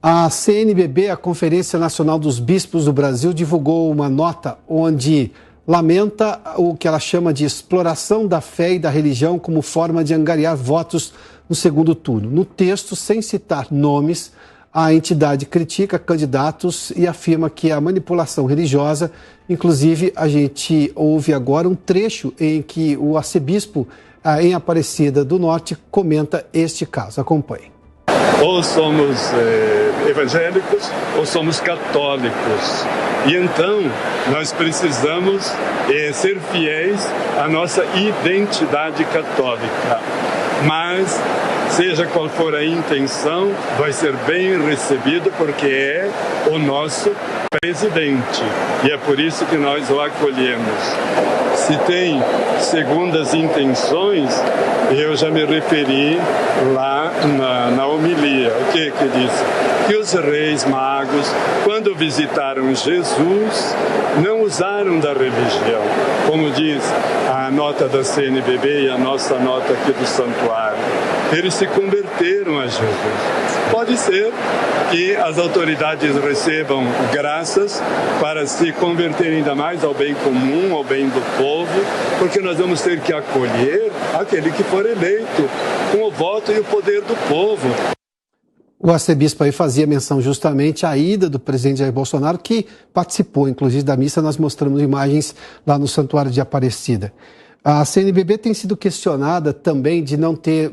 A CNBB, a Conferência Nacional dos Bispos do Brasil, divulgou uma nota onde lamenta o que ela chama de exploração da fé e da religião como forma de angariar votos no segundo turno. No texto, sem citar nomes, a entidade critica candidatos e afirma que a manipulação religiosa, inclusive a gente ouve agora um trecho em que o arcebispo em Aparecida do Norte comenta este caso. Acompanhe. Ou somos evangélicos ou somos católicos. E então nós precisamos ser fiéis à nossa identidade católica. Mas, seja qual for a intenção, vai ser bem recebido porque é o nosso presidente. E é por isso que nós o acolhemos. Se tem segundas intenções, eu já me referi lá na homilia. O que disse? Que os reis magos, quando visitaram Jesus, não usaram da religião. Como diz a nota da CNBB e a nossa nota aqui do santuário. Eles se converteram a Jesus. Pode ser que as autoridades recebam graças para se converterem ainda mais ao bem comum, ao bem do povo, porque nós vamos ter que acolher aquele que for eleito com o voto e o poder do povo. O arcebispo aí fazia menção justamente à ida do presidente Jair Bolsonaro, que participou, inclusive, da missa. Nós mostramos imagens lá no Santuário de Aparecida. A CNBB tem sido questionada também de não ter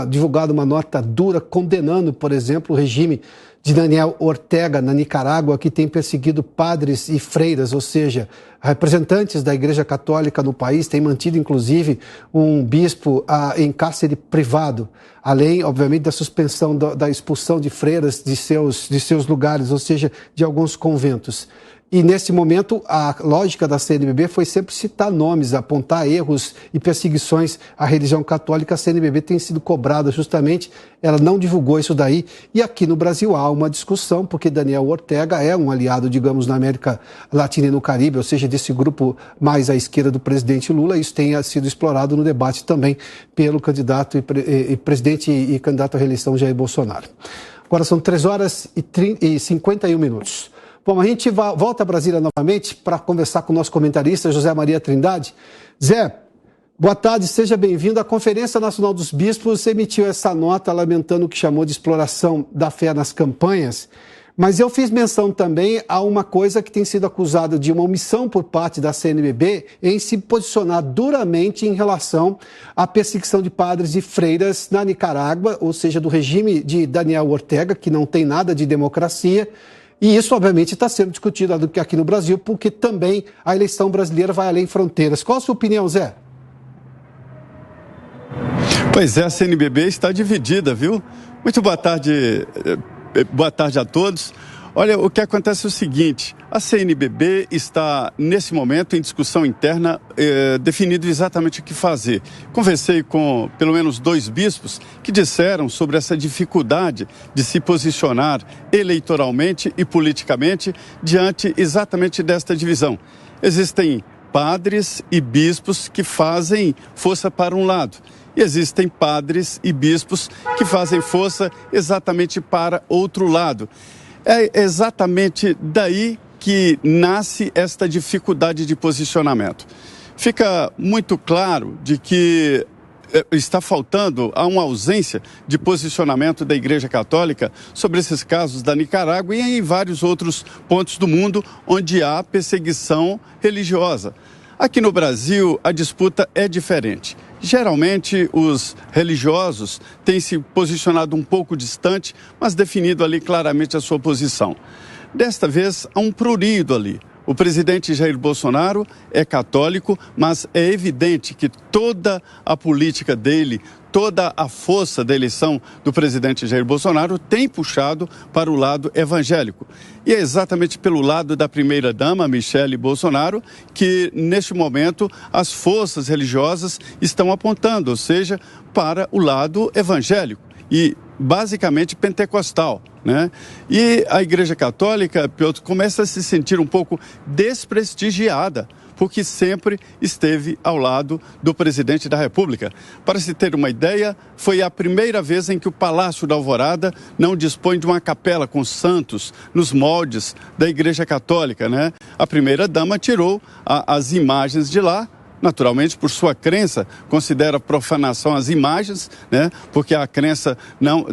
divulgado uma nota dura condenando, por exemplo, o regime de Daniel Ortega na Nicarágua, que tem perseguido padres e freiras, ou seja, representantes da Igreja Católica no país, tem mantido, inclusive, um bispo em cárcere privado, além, obviamente, da suspensão da expulsão de freiras de seus lugares, ou seja, de alguns conventos. E, nesse momento, a lógica da CNBB foi sempre citar nomes, apontar erros e perseguições à religião católica. A CNBB tem sido cobrada justamente, ela não divulgou isso daí. E aqui no Brasil há uma discussão, porque Daniel Ortega é um aliado, digamos, na América Latina e no Caribe, ou seja, desse grupo mais à esquerda do presidente Lula. Isso tem sido explorado no debate também pelo candidato e presidente e candidato à reeleição Jair Bolsonaro. Agora são 3h51. Bom, a gente volta a Brasília novamente para conversar com o nosso comentarista, José Maria Trindade. Zé, boa tarde, seja bem-vindo. A Conferência Nacional dos Bispos emitiu essa nota lamentando o que chamou de exploração da fé nas campanhas, mas eu fiz menção também a uma coisa que tem sido acusada de uma omissão por parte da CNBB em se posicionar duramente em relação à perseguição de padres e freiras na Nicarágua, ou seja, do regime de Daniel Ortega, que não tem nada de democracia. E isso, obviamente, está sendo discutido aqui no Brasil, porque também a eleição brasileira vai além fronteiras. Qual a sua opinião, Zé? Pois é, a CNBB está dividida, viu? Muito boa tarde a todos. Olha, o que acontece é o seguinte, a CNBB está, nesse momento, em discussão interna, definido exatamente o que fazer. Conversei com, pelo menos, 2 bispos que disseram sobre essa dificuldade de se posicionar eleitoralmente e politicamente diante exatamente desta divisão. Existem padres e bispos que fazem força para um lado. E existem padres e bispos que fazem força exatamente para outro lado. É exatamente daí que nasce esta dificuldade de posicionamento. Fica muito claro de que está faltando, há uma ausência de posicionamento da Igreja Católica sobre esses casos da Nicarágua e em vários outros pontos do mundo onde há perseguição religiosa. Aqui no Brasil, a disputa é diferente. Geralmente, os religiosos têm se posicionado um pouco distante, mas definido ali claramente a sua posição. Desta vez, há um prurido ali. O presidente Jair Bolsonaro é católico, mas é evidente que toda a política dele, toda a força da eleição do presidente Jair Bolsonaro tem puxado para o lado evangélico. E é exatamente pelo lado da primeira-dama, Michele Bolsonaro, que neste momento as forças religiosas estão apontando, ou seja, para o lado evangélico e basicamente pentecostal, né? E a Igreja Católica, Piotr, começa a se sentir um pouco desprestigiada porque sempre esteve ao lado do presidente da República. Para se ter uma ideia, foi a primeira vez em que o Palácio da Alvorada não dispõe de uma capela com santos nos moldes da Igreja Católica, né? A primeira-dama tirou as imagens de lá, naturalmente, por sua crença, considera profanação as imagens, né? Porque a crença não,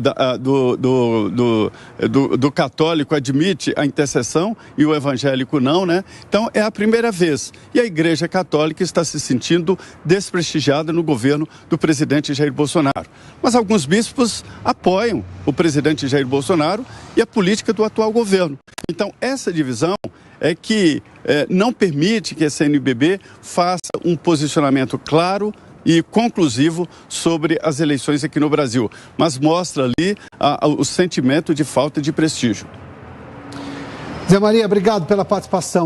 do católico admite a intercessão e o evangélico não, né? Então, é a primeira vez. E a Igreja Católica está se sentindo desprestigiada no governo do presidente Jair Bolsonaro. Mas alguns bispos apoiam o presidente Jair Bolsonaro e a política do atual governo. Então, essa divisão é que não permite que a CNBB faça um posicionamento claro e conclusivo sobre as eleições aqui no Brasil, mas mostra ali o sentimento de falta de prestígio. Zé Maria, obrigado pela participação.